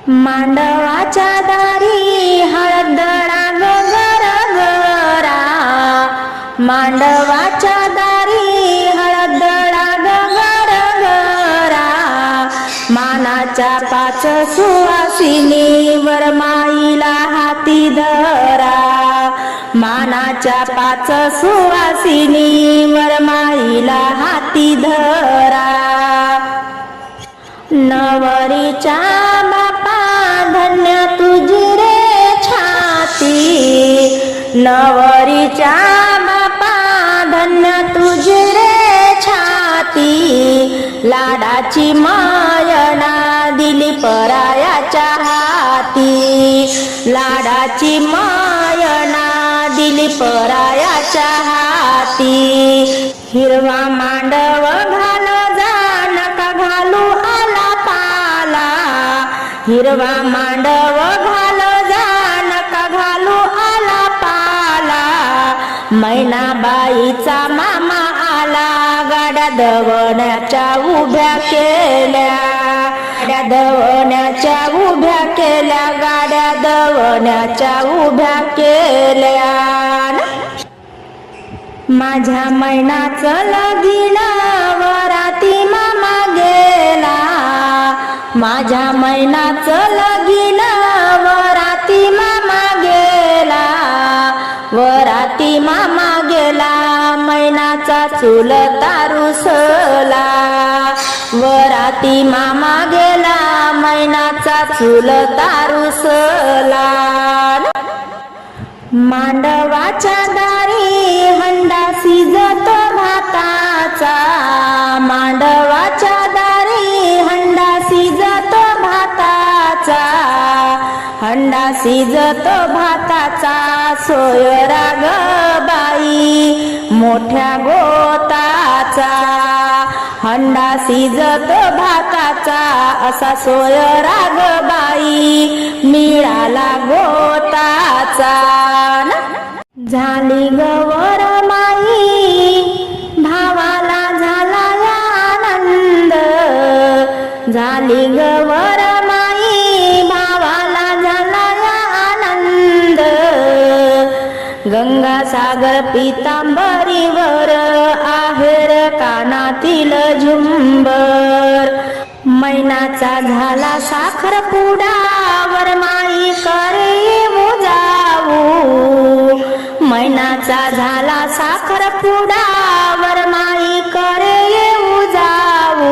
मांडवाच्या दारी हळदळा गगर गरा, मांडवाच्या दारी हळदळा गगर गरा, मानाच्या पाच सुवासिनी वरमाईला हाती धरा, मानाच्या पाच सुवासिनी वरमाईला हाती धरा. नवरीच्या बापा धन्य तुझी रे छाती, नवरीच्या बापा धन्य तुझी रे छाती, लाडाची मायना दिली परायाच्या हाती, लाडाची मायना दिली परायाच्या हाती. हिरवा मांडव घाल जा नका घालू आला पाला, हिरवा मांडव घाल जा नका घालू आला पाला, मैनाबाईचा मामा आला गाड्या दवण्याच्या उभ्या केल्या, गाड्या दवण्याच्या उभ्या केल्या, गाड्या दवण्याच्या उभ्या केल्या. माझ्या मैनाचं लगीन वराती मामा गेला, माझ्या मैनाचं लगीन वराती मामा गेला, वराती मामा गेला, मैनाचा चुलता रुसला, वराती मामा गेला, मैनाचा चुलता रुसला. मांडवाच्या दारी हंडा शिजतो भाताचा, मांडवाच्या दारी हंडा शिजतो भाताचा, हंडा शिजतो भाताचा, सोयरा ग बाई मोठ्या गोताचा, हंडा शिजतो भाताचा, असा सोयरा ग बाई मिळाला गोताचा. झाली गवर माई भावाला झाला आनंद, झाली गवर माई भावाला झाला आनंद, गंगासागर पितांबरीवर आहेर कानातील झुंबर, मैनाचा झाला साखरपुडा वरमाई करे जाऊ, मैनाचा झाला साखरपुडा वरमाई करे येऊ जाऊ,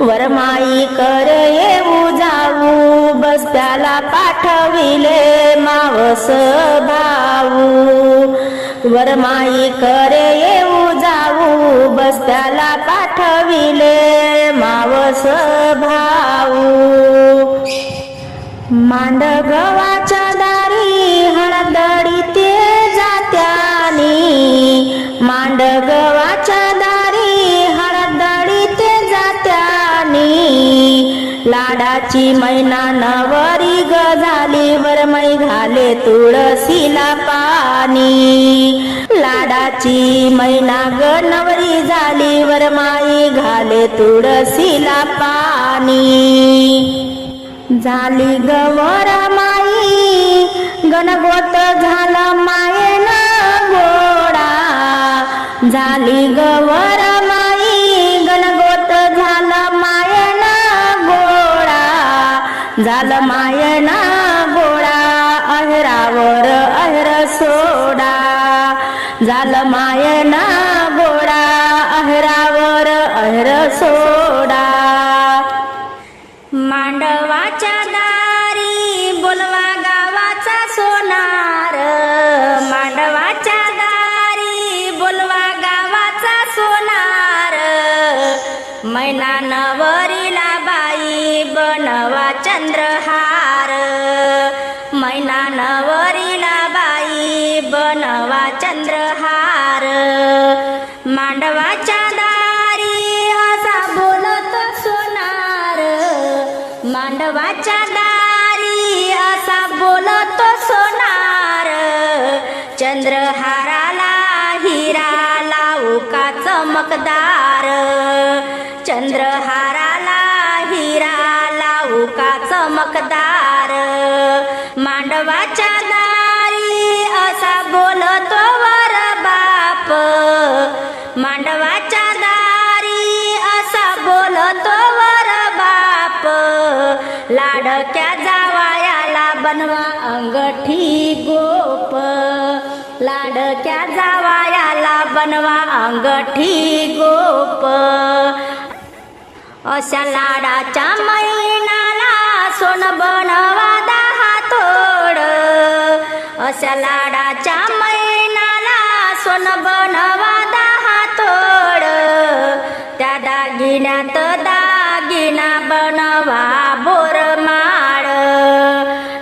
वरमाई करे येऊ जाऊ, बस्त्याला पाठविले मावस भाऊ, वरमाई करे येऊ जाऊ, बस्त्याला पाठविले मावस भाऊ. मांडगवाच्या दारी हळदळी ते जात्यानी, मांडगवाच्या दारी हळदळी ते जात्यानी, लाडाची मैना नवरी ग झाली वरमाई घाले तुळशीला पाणी, लाडाची मैना ग नवरी झाली वरमाई घाले तुळशीला पाणी. झाली गवर माई गणगोत झाला मायेना गोडा, झाली गवर माई गणगोत झाला मायेना गोडा, झालं मायेना गोडा अहरावर अहर सोडा, झालं मायेना गोडा अहरावर अहर सोडा. मांडवाच्या दारी बोलवा गावाचा सोनार, मांडवाच्या दारी बोलवा गावाचा सोनार, मैना नवरीला बाई बनवा चंद्रहार, मैना नवरीला बाई बनवा चंद्रहार. मांडवाच्या दारी असा बोलत सोनार, मांडवाच्या दारी असा बोलतो सोनार, चंद्रहाराला हिरा लावू का चमकदार, चंद्रहाराला हिरा लावू का चमकदार. मांडवाच्या दारी असा बोलतो वर बाप. मांडवाच्या दारी असा बोलतो वर बाप. लाडक्या जावयाला बनवा अंगठी गोप. लाडक्या जावयाला बनवा अंगठी गोप. अशा लाडाच्या मैनाला सोन बनवा 10 तोड. अशा लाडाच्या मैनाला सोन बनवा 10 तोड. त्या दागिन्यात दागिना बनवा बोरमाळ.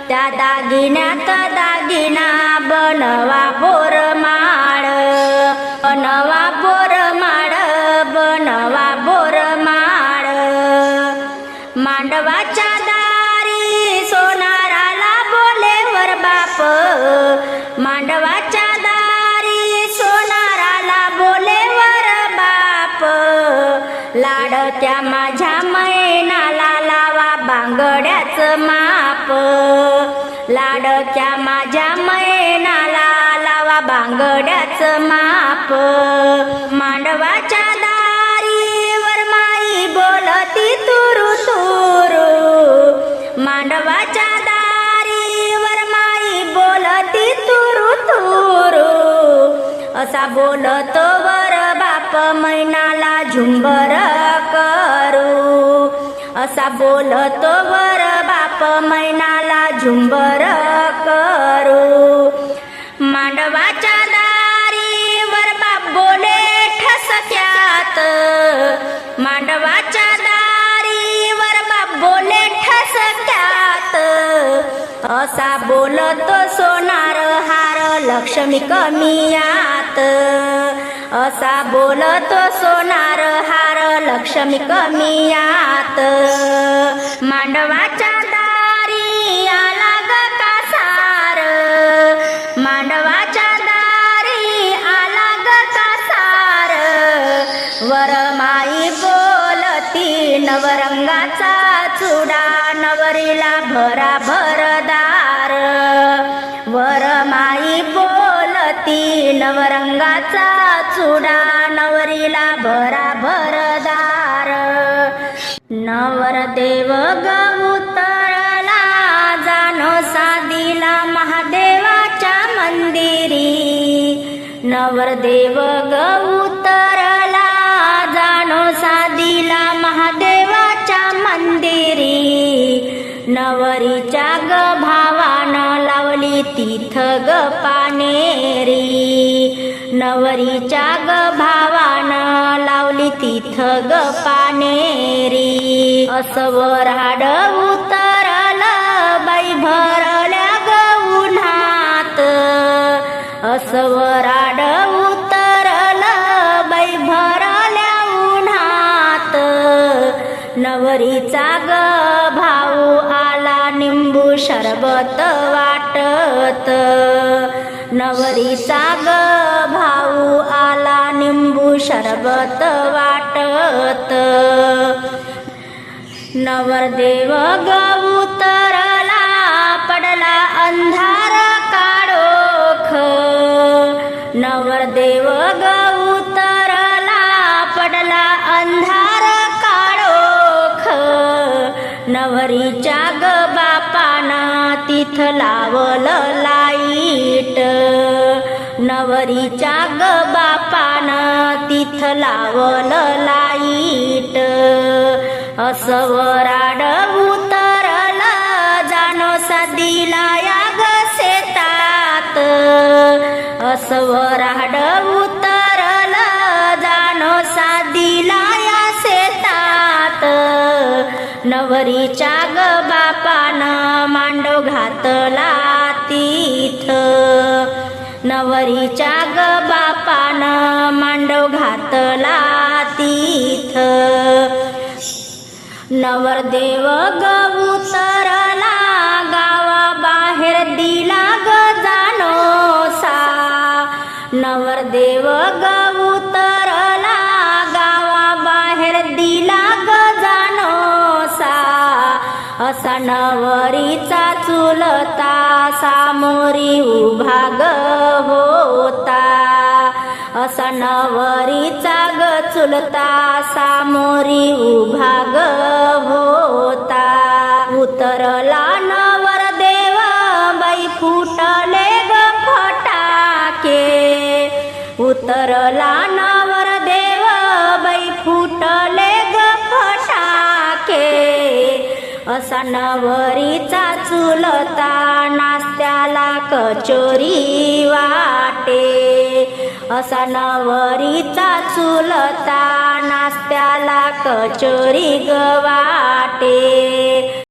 त्या दागिन्यात दागिना बनवा बोरमाळ. बनवा बोरमाळ. बनवा बोरमाळ. मांडवाच्या दारी सोनाराला बोले वर बाप. मांडवाच्या दारी सोनाराला बोले वर बाप. लाडक्या माझ्या मैनाला लावा बांगड्याचं माप. लाडक्या माझ्या मैनाला लावा बांगड्याचं माप. मांडवाच्या दारी वरमाई बोलती तुरु तुरु. मांडवाच्या दारी वरमाई बोलती तुरु तुरु. असा बोलतो वर बाप मैनाला झुंबर करू. असा बोलतो वर बाप मैनाला झुंबर करू. मांडवाच्या दारी वर बाप बोले ठसक्यात. मांडवाच्या दारी वर बाप बोले ठसक्यात. असा बोलतो सोनार हार लक्ष्मी कमियात. असा बोलतो सोनार हार लक्ष्मी कमियात. मांडवाच्या दारी आला ग कासार. मांडवाच्या दारी आला ग कासार. वरमाई बोलती नवरंगाचा चुडा. नवरीला भराभर दार. वरमाई बोलती नवरंगाचा चुडा. नवरीला भराभर दार. नवरदेव गवुतरला जानो सादीला महादेवाच्या मंदिरी. नवरदेव गवुतरला जानो सादीला महादेवाच्या मंदिरी. नवरीच्या ग भावानं लावली तिथ ग पानेरी. नवरीच्या ग भावानं लावली तिथ ग पानेरी. असवराड उतरलं बाई भरल्या ग उन्हात. असवराड उतरलं बाई भरल्या उन्हात. नवरीचा ग भाऊ आला निंबू शरबत वाटत. नवरीचा ग भाऊ आला निंबू शरबत वाटत. नवरदेव गवुतरला पडला अंधार काळोख. नवरदेव गवुतरला पडला अंधार काळोख. नवरीच्या ग बापानं तिथ लावलं लाईट. नवरीच्या ग बापानं तिथ लावलं लाईट. असवराड उतरलं जानो सादीला या ग शेतात. असवराड उतरलं जानो सादीला या शेतात. नवरीच्या ग बापानं मांडव घातला तिथ. नवरीच्या ग बापानं मांडव घातला तिथ. नवरदेव गवुतरला गावाबाहेर दिला ग जानोसा. नवरदेव गवुतरला गावाबाहेर दिला ग जानोसा. असा नवरीचा चुलता सामोरी उभा ग होता. असा नवरीचा ग चुलता सामोरी उभा ग होता. उतरला नवरदेव बाई फुटले ग फटाके. उतरला नवरदेव बाई फुटले ग फटाके. असा नवरीचा चुलता नाश्त्याला कचोरी वाटे. असा नवरीचा चुलता नाश्त्याला कचोरी ग वाटे.